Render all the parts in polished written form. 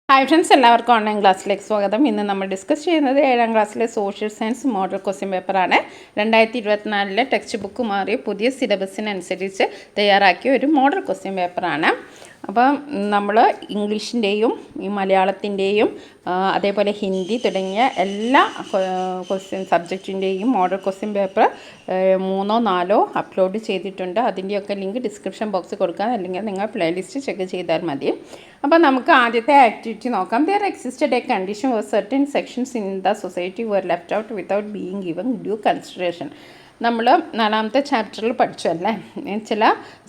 Hi friends, എല്ലാവർക്കും online ക്ലാസ്സിലേക്ക് സ്വാഗതം. ഇന്ന് നമ്മൾ ഡിസ്കസ് ചെയ്യുന്നത് 7ാം ക്ലാസ്സിലെ സോഷ്യൽ സയൻസ് മോഡൽ ക്വസ്റ്റ്യൻ പേപ്പറാണ്. 2024 ടെക്സ്റ്റ് ബുക്ക് മാറിയ പുതിയ സിലബസിനനുസരിച്ച് തയ്യാറാക്കിയ ഒരു മോഡൽ ക്വസ്റ്റ്യൻ പേപ്പറാണ്. അപ്പം നമ്മൾ ഇംഗ്ലീഷിൻ്റെയും ഈ മലയാളത്തിൻ്റെയും അതേപോലെ ഹിന്ദി തുടങ്ങിയ എല്ലാ സബ്ജക്റ്റിൻ്റെയും model question paper 3 or 4 upload ചെയ്തിട്ടുണ്ട്. അതിൻ്റെയൊക്കെ ലിങ്ക് ഡിസ്ക്രിപ്ഷൻ ബോക്സിൽ കൊടുക്കാം, അല്ലെങ്കിൽ നിങ്ങൾ പ്ലേലിസ്റ്റ് ചെക്ക് ചെയ്താൽ മതി. അപ്പോൾ നമുക്ക് ആദ്യത്തെ ആക്ടിവിറ്റി നോക്കാം. There existed a condition where certain sections in the society were left out without being given due consideration. നമ്മൾ 4ാമത്തെ ചാപ്റ്ററിൽ പഠിച്ചു അല്ലേ, ചില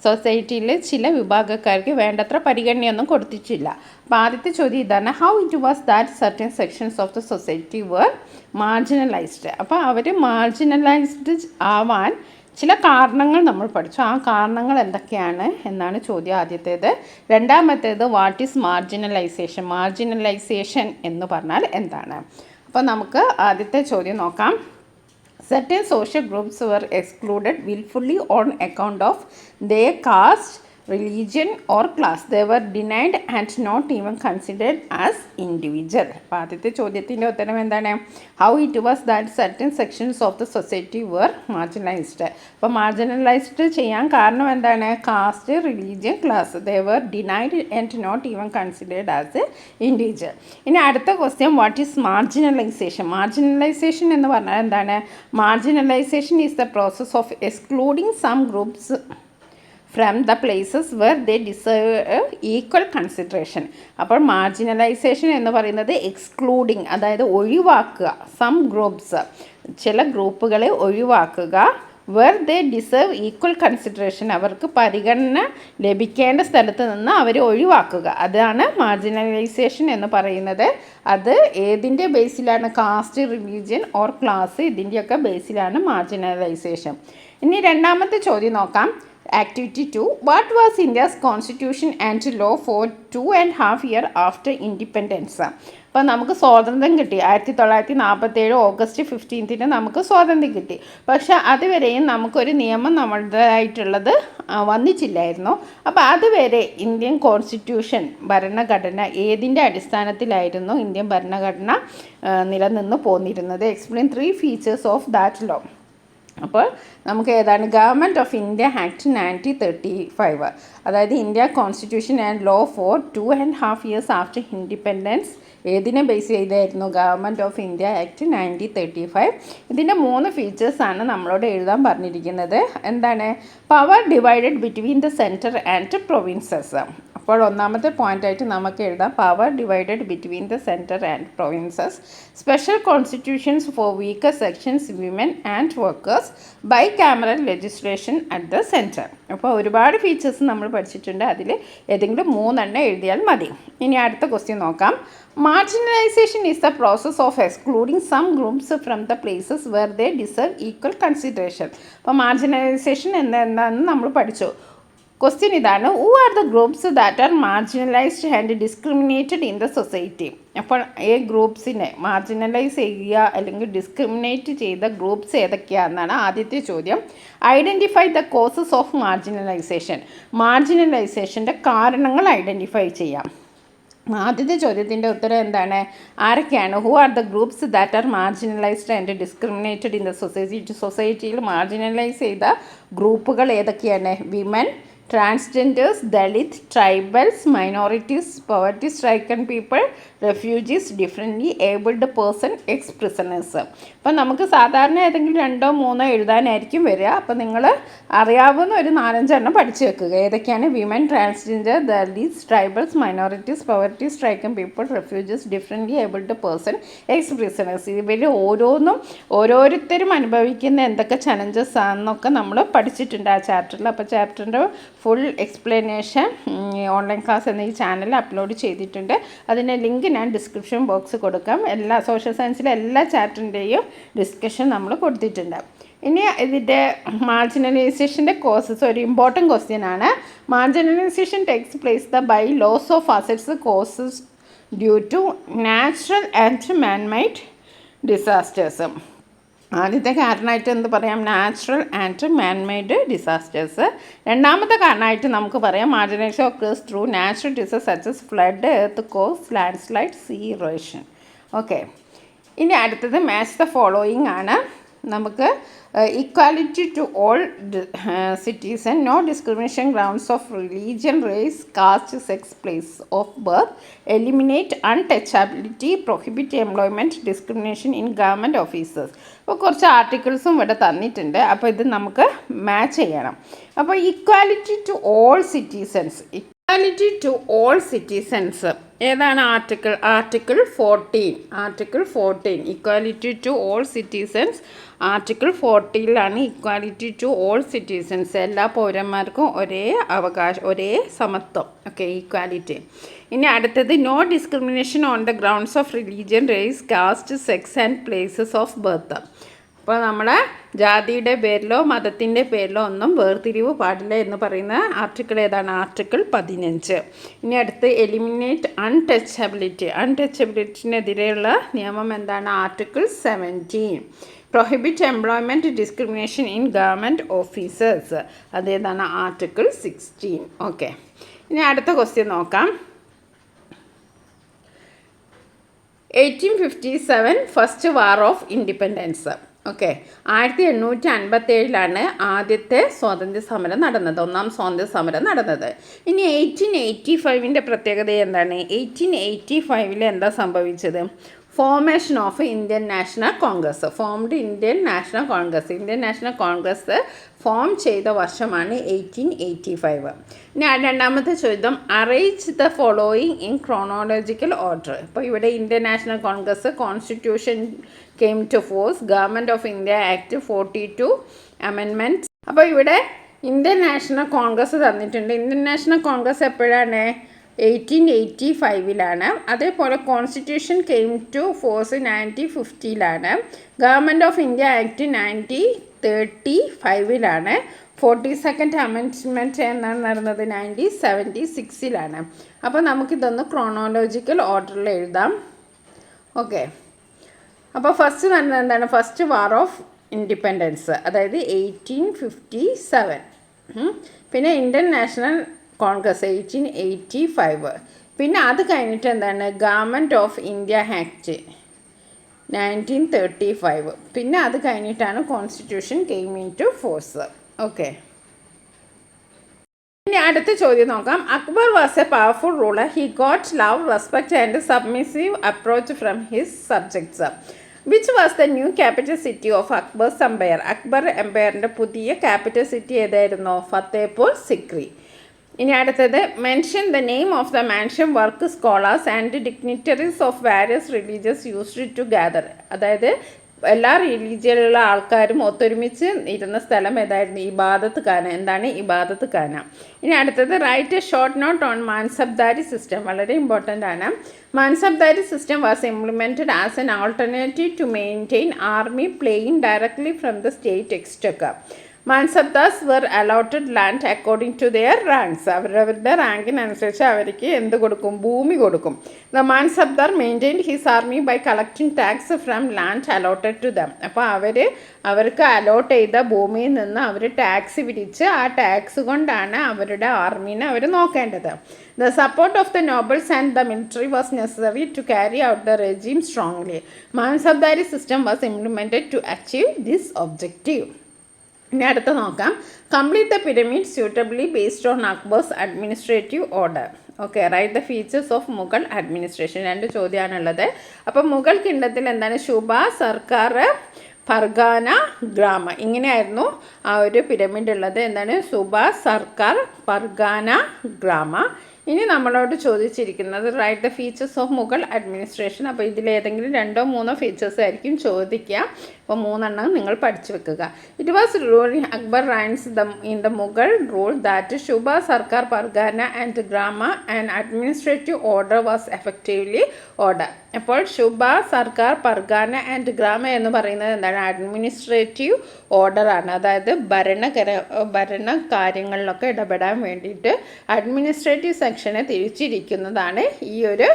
സൊസൈറ്റിയിൽ ചില വിഭാഗക്കാർക്ക് വേണ്ടത്ര പരിഗണനയൊന്നും കൊടുത്തിട്ടില്ല. അപ്പോൾ ആദ്യത്തെ ചോദ്യം ഇതാണ്, how it was that certain sections of the society were marginalised. അപ്പോൾ അവർ മാർജിനലൈസ്ഡ് ആവാൻ ചില കാരണങ്ങൾ നമ്മൾ പഠിച്ചു. ആ കാരണങ്ങൾ എന്തൊക്കെയാണ് എന്നാണ് ചോദ്യം ആദ്യത്തേത്. രണ്ടാമത്തേത്, വാട്ട് ഈസ് മാർജിനലൈസേഷൻ. മാർജിനലൈസേഷൻ എന്ന് പറഞ്ഞാൽ എന്താണ്? അപ്പോൾ നമുക്ക് ആദ്യത്തെ ചോദ്യം നോക്കാം. Certain social groups were excluded willfully on account of their caste, religion or class. They were denied and not even considered as individual. അപ്പോൾ ആദ്യത്തെ ചോദ്യത്തിൻ്റെ ഉത്തരം എന്താണ്? How it was that certain sections of the society were marginalised. അപ്പോൾ marginalised ചെയ്യാൻ കാരണം എന്താണ്? Caste, religion, class. They were denied and not even considered as a individual. ഇനി അടുത്ത question, what is marginalisation. Marginalisation എന്ന് പറഞ്ഞാൽ എന്താണ്? Marginalisation is the process of excluding some groups from the places where they deserve equal consideration. അപ്പോൾ marginalisation എന്ന് പറയുന്നത് excluding, അതായത് ഒഴിവാക്കുക, സം ഗ്രൂപ്പ്സ്, ചില ഗ്രൂപ്പുകളെ ഒഴിവാക്കുക, where they deserve equal consideration, അവർക്ക് പരിഗണന ലഭിക്കേണ്ട സ്ഥലത്ത് നിന്ന് അവരെ ഒഴിവാക്കുക. അതാണ് മാർജിനലൈസേഷൻ എന്ന് പറയുന്നത്. അത് ഏതിൻ്റെ ബേസിലാണ്? കാസ്റ്റ്, റിലീജിയൻ ഓർ ക്ലാസ്, ഇതിൻ്റെയൊക്കെ ബേസിലാണ് മാർജിനലൈസേഷൻ. ഇനി രണ്ടാമത്തെ ചോദ്യം നോക്കാം. Activity 2. What was India's constitution and law for 2.5 years after independence? അപ്പോൾ നമുക്ക് സ്വാതന്ത്ര്യം കിട്ടി. 1947 ഓഗസ്റ്റ് 15 നമുക്ക് സ്വാതന്ത്ര്യം കിട്ടി. പക്ഷേ അതുവരെയും നമുക്കൊരു നിയമം നമ്മളുടേതായിട്ടുള്ളത് വന്നിട്ടില്ലായിരുന്നു. അപ്പോൾ അതുവരെ ഇന്ത്യൻ കോൺസ്റ്റിറ്റ്യൂഷൻ, ഭരണഘടന ഏതിൻ്റെ അടിസ്ഥാനത്തിലായിരുന്നു ഇന്ത്യൻ ഭരണഘടന നിലനിന്ന് പോന്നിരുന്നത്? Explain 3 features of that law. അപ്പോൾ നമുക്ക് ഏതാണ്? ഗവൺമെൻറ് ഓഫ് ഇന്ത്യ ആക്ട് 1935, അതായത് India constitution and law for 2.5 years after independence ഏതിനെ ബേസ് ചെയ്തായിരുന്നു? ഗവൺമെൻറ് ഓഫ് ഇന്ത്യ ആക്ട് 1935. ഇതിൻ്റെ 3 ഫീച്ചേഴ്സാണ് നമ്മളോട് എഴുതാൻ പറഞ്ഞിരിക്കുന്നത്. എന്താണ്? Power divided between the centre and provinces. അപ്പോൾ ഒന്നാമത്തെ പോയിൻ്റായിട്ട് നമുക്ക് എഴുതാം, power divided between the centre and provinces. Special constitutions for weaker sections, women and workers, bicameral legislation at the centre. അപ്പോൾ ഒരുപാട് ഫീച്ചേഴ്സ് നമ്മൾ പഠിച്ചിട്ടുണ്ട്. അതിൽ ഏതെങ്കിലും 3 എഴുതിയാൽ മതി. ഇനി അടുത്ത ക്വസ്റ്റ്യൻ നോക്കാം. Marginalisation is the process of excluding some groups from the places where they deserve equal consideration. അപ്പോൾ മാർജിനലൈസേഷൻ എന്താണെന്ന് നമ്മൾ പഠിച്ചു. ക്വസ്റ്റ്യൻ ഇതാണ്, who are the groups that are marginalised and discriminated in the society. അപ്പോൾ ഈ ഗ്രൂപ്പ്സിനെ marginalise ചെയ്യുക അല്ലെങ്കിൽ discriminate ചെയ്ത ഗ്രൂപ്പ്സ് ഏതൊക്കെയാണെന്നാണ് ആദ്യത്തെ ചോദ്യം. Identify the causes of marginalisation. മാർജിനലൈസേഷൻ്റെ കാരണങ്ങൾ ഐഡൻറ്റിഫൈ ചെയ്യാം. ആദ്യത്തെ ചോദ്യത്തിൻ്റെ ഉത്തരം എന്താണ്? ആരൊക്കെയാണ്? Who are the groups that are marginalised and discriminated in the society. സൊസൈറ്റിയിൽ മാർജിനലൈസ് ചെയ്ത ഗ്രൂപ്പുകൾ ഏതൊക്കെയാണ്? Women, transgenders, Dalit, tribals, minorities, poverty stricken people, refugees, differently abled person, ex prisoners. അപ്പം നമുക്ക് സാധാരണ ഏതെങ്കിലും 2 or 3 എഴുതാനായിരിക്കും വരിക. അപ്പോൾ നിങ്ങൾ അറിയാവുന്ന ഒരു 4-5 പഠിച്ചു വെക്കുക. ഏതൊക്കെയാണ്? Women, transgender, Dalit, tribals, minorities, poverty stricken people, refugees, differently abled person, ex prisoners. ഇവർ ഓരോരുത്തരും അനുഭവിക്കുന്ന എന്തൊക്കെ ചലഞ്ചസ് ആണെന്നൊക്കെ നമ്മൾ പഠിച്ചിട്ടുണ്ട് ആ ചാപ്റ്ററിൽ. അപ്പോൾ ചാപ്റ്ററിൻ്റെ ഫുൾ എക്സ്പ്ലനേഷൻ ഓൺലൈൻ ക്ലാസ് എന്ന ഈ ചാനലിൽ അപ്ലോഡ് ചെയ്തിട്ടുണ്ട്. അതിൻ്റെ ലിങ്ക് ഞാൻ ഡിസ്ക്രിപ്ഷൻ ബോക്സ് കൊടുക്കാം. എല്ലാ സോഷ്യൽ സയൻസിലെ എല്ലാ ചാപ്റ്ററിൻ്റെയും ഡിസ്കഷൻ നമ്മൾ കൊടുത്തിട്ടുണ്ട്. ഇനി ഇതിൻ്റെ മാർജിനലൈസേഷൻ്റെ കോസസ് ഒരു ഇമ്പോർട്ടൻറ്റ് ക്വസ്റ്റ്യൻ ആണ്. Marginalisation takes place by loss of assets causes due to natural and man made disasters. ആദ്യത്തെ കാരണമായിട്ട് എന്ത് പറയാം, നാച്ചുറൽ ആൻഡ് മാൻമെയ്ഡ് ഡിസാസ്റ്റേഴ്സ്. രണ്ടാമത്തെ കാരണമായിട്ട് നമുക്ക് പറയാം marginalisation occurs through natural disasters such as flood, earthquake, landslide, sea erosion. Okay, ഇനി അടുത്തത് മാച്ച് ദ ഫോളോയിങ് ആണ്. നമുക്ക് equality to all citizen, no discrimination grounds of religion, race, caste, sex, place of birth, eliminate untouchability, prohibit employment discrimination in government officers. അപ്പോൾ കുറച്ച് ആർട്ടിക്കിൾസും ഇവിടെ തന്നിട്ടുണ്ട്. അപ്പോൾ ഇത് നമുക്ക് മാച്ച് ചെയ്യണം. അപ്പോൾ equality to all citizens, equality to all citizens ഏതാണ് article? Article 14 equality to all citizens article 14 equality to all citizens, എല്ലാ പൗരന്മാർക്കും ഒരേ അവകാശം, ഒരേ സമത്വം. Okay, equality. ഇനി അടുത്തത് no discrimination on the grounds of religion, race, caste, sex and places of birth. അപ്പോൾ നമ്മളെ ജാതിയുടെ പേരിലോ മതത്തിൻ്റെ പേരിലോ ഒന്നും വേർതിരിവ് പാടില്ല എന്ന് പറയുന്ന ആർട്ടിക്കിൾ ഏതാണ്? ആർട്ടിക്കിൾ 15. ഇനി അടുത്ത് എലിമിനേറ്റ് അൺടച്ചബിലിറ്റിനെതിരെയുള്ള നിയമം എന്താണ്? Article 17. Prohibit employment discrimination in government officers, അതേതാണ്? ആർട്ടിക്കിൾ 16. ഓക്കെ, ഇനി അടുത്ത ക്വസ്റ്റ്യൻ നോക്കാം. 1857 first war of independence. Okay, 1857 ആദ്യത്തെ സ്വാതന്ത്ര്യ സമരം നടന്നത്, ഒന്നാം സ്വാതന്ത്ര്യ സമരം നടന്നത്. ഇനി 1885 പ്രത്യേകത എന്താണ്? 1885 എന്താ സംഭവിച്ചത്? Formation of Indian National Congress, formed Indian National Congress form ചെയ്ത വർഷമാണ് 1885. ഇനി രണ്ടാമത്തെ ചോദ്യം, arrange the following in chronological order. ഇപ്പോൾ ഇവിടെ Indian National Congress, constitution came to force, government of India act 42 amendments. അപ്പോൾ ഇവിടെ ഇന്ത്യൻ നാഷണൽ കോൺഗ്രസ് തന്നിട്ടുണ്ട്. ഇന്ത്യൻ നാഷണൽ കോൺഗ്രസ് എപ്പോഴാണ്? 1885. അതേപോലെ constitution came to force 1950. Government of India act 1935. 42nd amendment എന്നാണ് നടന്നത് 1976. അപ്പോൾ നമുക്കിതൊന്ന് ക്രോണോളജിക്കൽ ഓർഡറിൽ എഴുതാം. ഓക്കെ, അപ്പോൾ ഫസ്റ്റ് നടന്നത് എന്താണ്? ഫസ്റ്റ് വാർ ഓഫ് ഇൻഡിപെൻഡൻസ്, അതായത് 1857. പിന്നെ ഇന്ത്യൻ നാഷണൽ കോൺഗ്രസ് 1885. പിന്നെ അത് കഴിഞ്ഞിട്ട് എന്താണ്? Government of India act 1935. പിന്നെ അത് കഴിഞ്ഞിട്ടാണ് constitution came into force. Okay, ഇനി അടുത്ത ചോദ്യം നോക്കാം. Akbar was a powerful ruler. He got love, respect and submissive approach from his subjects. Which was the new capital city of Akbar's empire? Akbar എംപയറിൻ്റെ പുതിയ capital city ഏതായിരുന്നു? ഫത്തേപൂർ സിക്രി. ഇനി അടുത്തത്, mention the name of the mansion work scholars and dignitaries of various religious used to gather. അതായത് എല്ലാ റിലീജിയനിലുള്ള ആൾക്കാരും ഒത്തൊരുമിച്ച് ഇരുന്ന സ്ഥലം ഏതായിരുന്നു? ഇബാദത്ത് ഖാന. എന്താണ്? ഇബാദത്ത് ഖാന. ഇനി അടുത്തത്, write a short note on Mansabdari system. വളരെ ഇമ്പോർട്ടൻ്റ് ആണ്. Mansabdari system was implemented as an alternative to maintain army playing directly from the state exchequer. Mansabdars were allotted land according to their ranks. അവരവരുടെ റാങ്കിനനുസരിച്ച് അവർക്ക് എന്ത് കൊടുക്കും? ഭൂമി കൊടുക്കും. The Mansabdar maintained his army by collecting tax from land allotted to them. അപ്പോൾ അവർക്ക് allot ചെയ്ത ഭൂമിയിൽ നിന്ന് അവർ ടാക്സ് പിരിച്ച് ആ ടാക്സ് കൊണ്ടാണ് അവരുടെ ആർമീനെ അവർ നോക്കേണ്ടത്. The support of the nobles and the military was necessary to carry out the regime strongly. Mansabdari system was implemented to achieve this objective. ഇനി അടുത്ത നോക്കാം. Complete the pyramid suitably based on Akbar's administrative order. Okay, write the features of Mughal administration. 2 ചോദ്യമാണുള്ളത്. അപ്പം മുഗൾ കിങ്ഡത്തിൽ എന്താണ്? ശുബ, സർക്കാർ, ഫർഗാന, ഗ്രാമ, ഇങ്ങനെയായിരുന്നു ആ ഒരു പിരമിഡ് ഉള്ളത്. എന്താണ്? സുബ, സർക്കാർ, ഫർഗാന, ഗ്രാമ. ഇനി നമ്മളോട് ചോദിച്ചിരിക്കുന്നത് write the features of Mughal administration. അപ്പോൾ ഇതിലേതെങ്കിലും 2 or 3 ഫീച്ചേഴ്സ് ആയിരിക്കും ചോദിക്കുക. അപ്പോൾ 3 നിങ്ങൾ പഠിച്ചു വെക്കുക. It was ruling Akbar reigns in the Mughal rule that subah, sarkar, pargana and grama and administrative order was effectively order. അപ്പോൾ ശുബ, സർക്കാർ, പർഗാന ആൻഡ് ഗ്രാമ എന്ന് പറയുന്നത് എന്താണ്? അഡ്മിനിസ്ട്രേറ്റീവ് ഓർഡറാണ്. അതായത് ഭരണ കാര്യങ്ങളിലൊക്കെ ഇടപെടാൻ വേണ്ടിയിട്ട് അഡ്മിനിസ്ട്രേറ്റീവ് സെക്ഷനെ തിരിച്ചിരിക്കുന്നതാണ് ഈ ഒരു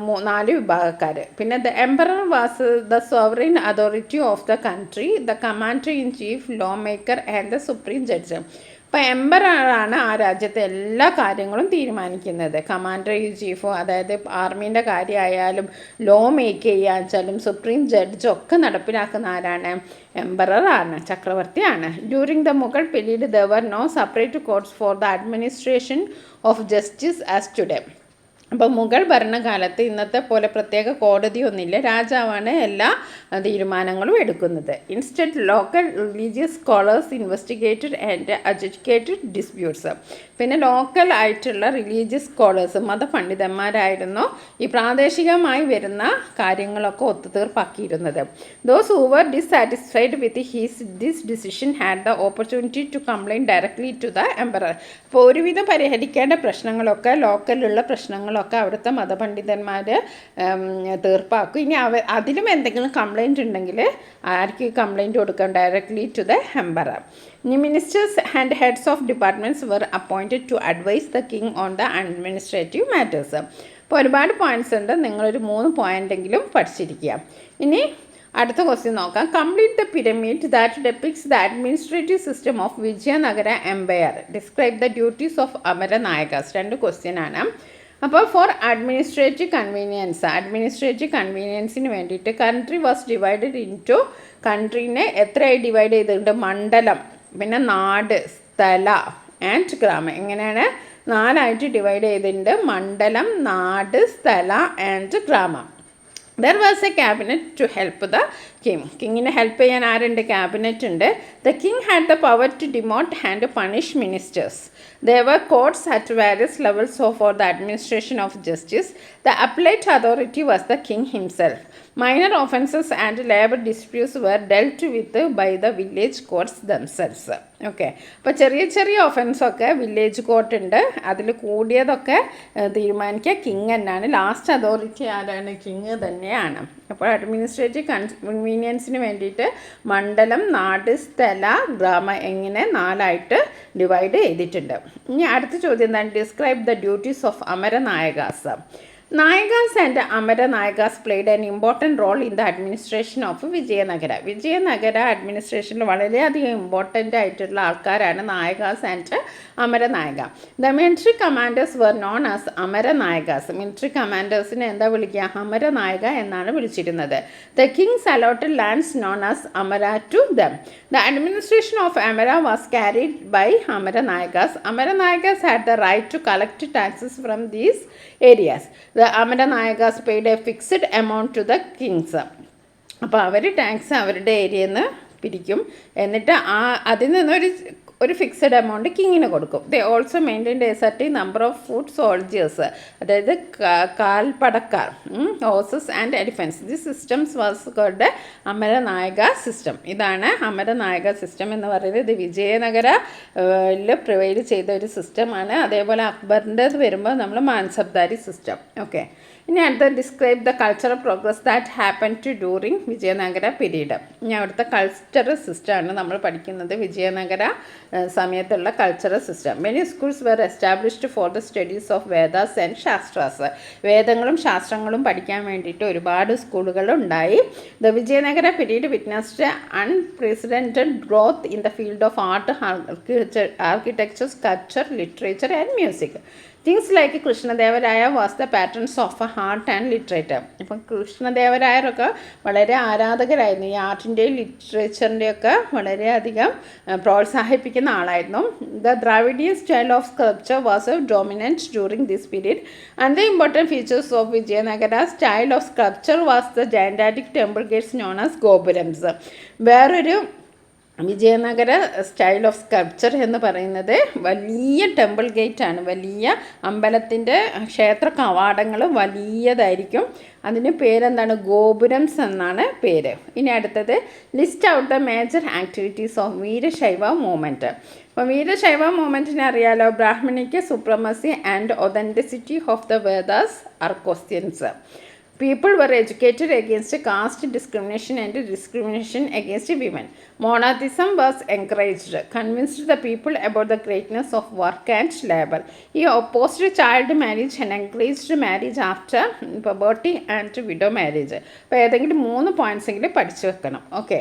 4 വിഭാഗക്കാർ. പിന്നെ the emperor was the sovereign authority of the country, the commander in chief, law maker and the supreme judge. അപ്പോൾ എംപററാണ് ആ രാജ്യത്തെ എല്ലാ കാര്യങ്ങളും തീരുമാനിക്കുന്നത്. കമാൻഡർ ഇൻ ചീഫോ, അതായത് ആർമീൻ്റെ കാര്യമായാലും ലോ മേക്ക് ചെയ്യാച്ചാലും സുപ്രീം ജഡ്ജൊക്കെ നടപ്പിലാക്കുന്ന ആരാണ്? എംപററാണ്, ചക്രവർത്തിയാണ്. During the Mughal period there were no separate courts for the administration of justice as today. അപ്പോൾ മുഗൾ ഭരണകാലത്ത് ഇന്നത്തെ പോലെ പ്രത്യേക കോടതിയൊന്നുമില്ല, രാജാവാണ് എല്ലാ തീരുമാനങ്ങളും എടുക്കുന്നത്. Instead local religious scholars investigated and adjudicated disputes. പിന്നെ ലോക്കൽ ആയിട്ടുള്ള റിലീജിയസ് സ്കോളേഴ്സ്, മതപണ്ഡിതന്മാരായിരുന്നു ഈ പ്രാദേശികമായി വരുന്ന കാര്യങ്ങളൊക്കെ ഒത്തുതീർപ്പാക്കിയിരുന്നത്. Those who were dissatisfied with this decision had the opportunity to complaint directly to the emperor. അപ്പോൾ ഒരുവിധം പരിഹരിക്കേണ്ട പ്രശ്നങ്ങളൊക്കെ, ലോക്കലിലുള്ള പ്രശ്നങ്ങളൊക്കെ അവിടുത്തെ മതപണ്ഡിതന്മാർ തീർപ്പാക്കും. ഇനി അതിലും എന്തെങ്കിലും കംപ്ലൈൻറ്റ് ഉണ്ടെങ്കിൽ ആർക്ക് കംപ്ലൈൻറ്റ് കൊടുക്കാം? Directly to the emperor. ഇനി ministers and heads of departments were appointed to advise the king on the administrative matters. അപ്പോൾ ഒരുപാട് പോയിൻറ്റ്സ് ഉണ്ട്, നിങ്ങളൊരു 3 പോയിൻ്റെങ്കിലും പഠിച്ചിരിക്കുക. ഇനി അടുത്ത ക്വസ്റ്റ്യൻ നോക്കാം. Complete the pyramid that depicts the administrative system of Vijayanagara empire. Describe the duties of Amaranayakas. 2 question ആണ്. അപ്പോൾ for administrative കൺവീനിയൻസിന് വേണ്ടിയിട്ട് കൺട്രി വാസ് ഡിവൈഡഡ് ഇൻറ്റു, കൺട്രീനെ എത്രയായി ഡിവൈഡ് ചെയ്തിട്ടുണ്ട്? മണ്ഡലം, പിന്നെ നാട്, സ്ഥല ആൻഡ് ഗ്രാമം. എങ്ങനെയാണ്? 4ആയിട്ട് ഡിവൈഡ് ചെയ്തിട്ടുണ്ട്. മണ്ഡലം, നാട്, സ്ഥല ആൻഡ് ഗ്രാമം. There was a cabinet to help the king. കിങ്ങിനെ ഹെൽപ്പ് ചെയ്യാൻ ആരുണ്ട്? ക്യാബിനറ്റ് ഉണ്ട്. The king had the power to demote and punish ministers. There were courts at various levels for the administration of justice. The appellate authority was the king himself. Minor offences and labor disputes were dealt with by the village courts themselves. Okay, അപ്പോൾ ചെറിയ ചെറിയ ഒഫൻസൊക്കെ village court ഉണ്ട്, അതിൽ കൂടിയതൊക്കെ തീരുമാനിക്കുക king തന്നെയാണ്. Last authority ആരാണ്? King തന്നെയാണ്. അപ്പോൾ അഡ്മിനിസ്ട്രേറ്റീവ് കൺവീനിയൻസിന് വേണ്ടിയിട്ട് മണ്ഡലം, നാട്, സ്ഥല, ഗ്രാമം എങ്ങനെ 4ആയിട്ട് ഡിവൈഡ് ചെയ്തിട്ടുണ്ട്. ഇനി അടുത്ത ചോദ്യം എന്താണ്? Describe the duties of Amaranayakas. Nayagas and Amaranayagas played an important role in the administration of Vijayanagara. Vijayanagara administration വളരെയധികം ഇമ്പോർട്ടൻ്റ് ആയിട്ടുള്ള ആൾക്കാരാണ് Nayakas and Amaranayaka. The military commanders were known as Amaranayagas. Military കമാൻഡേഴ്സിനെ എന്താ വിളിക്കുക? അമരനായക എന്നാണ് വിളിച്ചിരുന്നത്. The kings allotted lands known as Amara to them. The administration of Amara was carried by Amaranayagas. Amaranayagas had the right to collect taxes from these areas. The Amaranayagas paid a fixed amount to the kings. അപ്പോൾ അവർ tax അവരുടെ ഏരിയയിൽ നിന്ന് പിരിക്കും, എന്നിട്ട് അതിൽ നിന്നൊരു fixed amount കിങ്ങിന് കൊടുക്കും. They also maintained a certain number of foot soldiers, അതായത് കാൽപ്പടക്കാർ, horses and elephants. This systems was called Amaranayaka system. ഇതാണ് അമരനായക സിസ്റ്റം എന്ന് പറയുന്നത്. ഇത് വിജയനഗരയിൽ പ്രിവൈൽ ചെയ്ത ഒരു സിസ്റ്റമാണ്. അതേപോലെ അക്ബറിൻ്റെ വരുമ്പോൾ നമ്മൾ മാൻസബ്ദാരി സിസ്റ്റം. ഓക്കെ, ഇനി അടുത്ത describe the cultural progress that happen to during Vijayanagara period. ഇനി അവിടുത്തെ കൾച്ചറൽ സിസ്റ്റമാണ് നമ്മൾ പഠിക്കുന്നത്, വിജയനഗര സമയത്തുള്ള cultural system. Many schools were established for the studies of Vedas and Shastras. വേദങ്ങളും ശാസ്ത്രങ്ങളും പഠിക്കാൻ വേണ്ടിയിട്ട് ഒരുപാട് സ്കൂളുകൾ ഉണ്ടായി. The Vijayanagara period witnessed unprecedented growth in the field of art, architecture, sculpture, literature and music. Things like Krishnadevaraya was the patrons of art and literature. ഇപ്പം കൃഷ്ണദേവരായരൊക്കെ വളരെ ആരാധകരായിരുന്നു, ഈ ആർട്ടിൻ്റെയും ലിറ്ററേച്ചറിൻ്റെയൊക്കെ വളരെയധികം പ്രോത്സാഹിപ്പിക്കുന്ന ആളായിരുന്നു. The Dravidian style of sculpture was dominant during this period. And the important features of Vijayanagara style of sculpture was the gigantic temple gates known as gopurams. വേറൊരു Vijayanagara style of sculpture എന്ന് പറയുന്നത് വലിയ ടെമ്പിൾ ഗേറ്റ് ആണ്. വലിയ അമ്പലത്തിൻ്റെ ക്ഷേത്ര കവാടങ്ങൾ വലിയതായിരിക്കും. അതിന് പേരെന്താണ്? ഗോപുരംസ് എന്നാണ് പേര്. ഇനി അടുത്തത് list out the major activities of Veerashaiva movement. അപ്പോൾ വീരശൈവ മൂവ്മെൻറ്റിനെ അറിയാലോ. Brahmanic supremacy and authenticity of the Vedas are questions. People were educated against caste discrimination and discrimination against women. Monatism was encouraged, convinced the people about the greatness of work and labor. He opposed child marriage and encouraged marriage after puberty and widow marriage. അപ്പോൾ ഏതെങ്കിലും 3 points എങ്കിലും പഠിച്ചു വെക്കണം. Okay,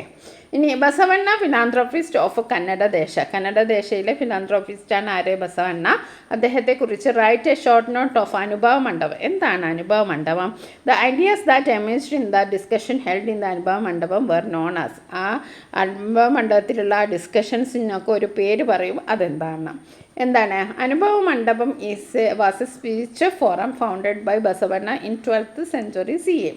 ഇനി Basavanna philanthropist of Kannada ദേശ. കന്നഡ ദേശയിലെ ഫിലാന്ത്രോപ്പിസ്റ്റാണ് ആര്? ബസവണ്ണ. അദ്ദേഹത്തെക്കുറിച്ച് write a short note of Anubhava Mandapam. എന്താണ് Anubhava Mandapam? The ideas that emerged in the discussion held in the Anubhava Mandapam were known as. ആ അനുഭവ മണ്ഡപത്തിലുള്ള ഡിസ്കഷൻസിനൊക്കെ ഒരു പേര് പറയും, അതെന്താണ്? എന്താണ് Anubhava Mandapam? Was a speech forum founded by Basavanna in 12th century CE.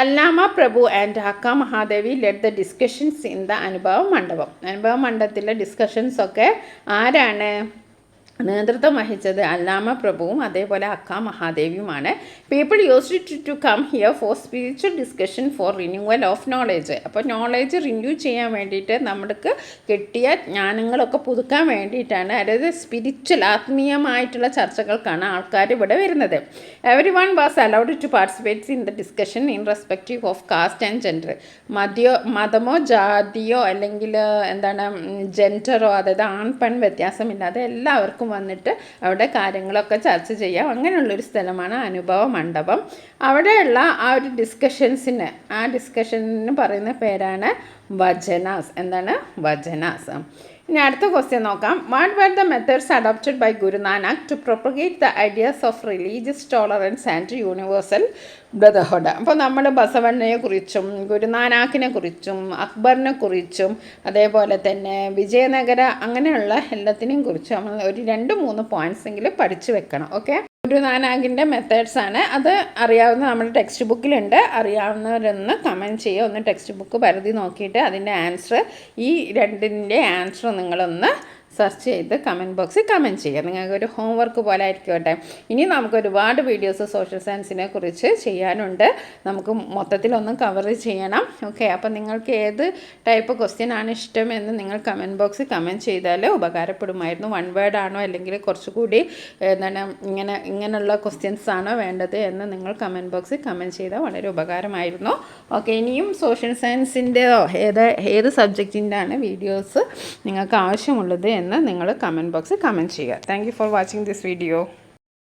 Allama Prabhu and Akka Mahadevi led the discussions in the Anubhava Mandapam. അനുഭവ മണ്ഡപത്തിലെ ഡിസ്കഷൻസൊക്കെ ആരാണ് നേതൃത്വം വഹിച്ചത്? അല്ലാമ പ്രഭുവും അതേപോലെ അക്ക മഹാദേവിയുമാണ്. People used to come here for spiritual discussion for renewal of knowledge. അപ്പോൾ നോളേജ് റിന്യൂ ചെയ്യാൻ വേണ്ടിയിട്ട് നമ്മൾക്ക് കിട്ടിയ ജ്ഞാനങ്ങളൊക്കെ പുതുക്കാൻ വേണ്ടിയിട്ടാണ്, അതായത് സ്പിരിച്വൽ ആത്മീയമായിട്ടുള്ള ചർച്ചകൾക്കാണ് ആൾക്കാർ ഇവിടെ വരുന്നത്. Every one was allowed to participate in the discussion in respective of caste and gender. മതമോ ജാതിയോ അല്ലെങ്കിൽ എന്താണ് ജെൻഡറോ, അതായത് ആൺ പെൺ വ്യത്യാസമില്ലാതെ എല്ലാവർക്കും വന്നിട്ട് അവിടെ കാര്യങ്ങളൊക്കെ ചർച്ച ചെയ്യാം. അങ്ങനെയുള്ളൊരു സ്ഥലമാണ് അനുഭവ മണ്ഡപം. അവിടെയുള്ള ആ ഒരു ഡിസ്കഷൻസിന്, ആ ഡിസ്കഷന് പറയുന്ന പേരാണ് വചനാസ്. എന്താണ്? വചനാസ്. ഇനി അടുത്ത ക്വസ്റ്റ്യൻ നോക്കാം. What were the methods adopted by Guru Nanak to propagate the ideas of religious tolerance and universal brotherhood. അപ്പോൾ നമ്മൾ ബസവണ്ണയെ കുറിച്ചും ഗുരുനാനാക്കിനെ കുറിച്ചും അക്ബറിനെ കുറിച്ചും അതേപോലെ തന്നെ വിജയനഗര അങ്ങനെയുള്ള എല്ലാത്തിനെയും കുറിച്ച് നമ്മൾ ഒരു 2-3 പോയിൻറ്റ്സ് എങ്കിലും പഠിച്ചു വെക്കണം. ഓക്കെ, ഗുരുനാനാക്കിൻ്റെ മെത്തേഡ്സാണ്. അത് അറിയാവുന്ന നമ്മുടെ ടെക്സ്റ്റ് ബുക്കിലുണ്ട്. അറിയാവുന്നവരൊന്ന് കമൻറ്റ് ചെയ്യുക. ഒന്ന് ടെക്സ്റ്റ് ബുക്ക് പരതി നോക്കിയിട്ട് അതിൻ്റെ ആൻസർ, ഈ 2ൻ്റെ ആൻസർ നിങ്ങളൊന്ന് സെർച്ച് ചെയ്ത് കമൻറ്റ് ബോക്സിൽ കമൻറ്റ് ചെയ്യുക. നിങ്ങൾക്കൊരു ഹോംവർക്ക് പോലെ ആയിരിക്കട്ടെ. ഇനി നമുക്ക് ഒരുപാട് വീഡിയോസ് സോഷ്യൽ സയൻസിനെ കുറിച്ച് ചെയ്യാനുണ്ട്. നമുക്ക് മൊത്തത്തിലൊന്ന് കവർ ചെയ്യണം. ഓക്കെ, അപ്പോൾ നിങ്ങൾക്ക് ഏത് ടൈപ്പ് ക്വസ്റ്റ്യൻ ആണ് ഇഷ്ടം എന്ന് നിങ്ങൾ കമൻറ്റ് ബോക്സിൽ കമൻറ്റ് ചെയ്താൽ ഉപകാരപ്പെടുമായിരുന്നു. 1 വേർഡ് ആണോ അല്ലെങ്കിൽ കുറച്ചുകൂടി എന്താണ് ഇങ്ങനെയുള്ള ക്വസ്റ്റ്യൻസ് ആണോ വേണ്ടത് എന്ന് നിങ്ങൾ കമൻറ്റ് ബോക്സിൽ കമൻറ്റ് ചെയ്താൽ വളരെ ഉപകാരമായിരുന്നു. ഓക്കെ, ഇനിയും സോഷ്യൽ സയൻസിൻ്റെയോ ഏത് സബ്ജക്റ്റിൻ്റെ ആണ് വീഡിയോസ് നിങ്ങൾക്ക് ആവശ്യമുള്ളത് എന്ന് നിങ്ങൾ കമൻറ്റ് ബോക്സിൽ കമൻറ്റ് ചെയ്യുക. Thank you for watching this video.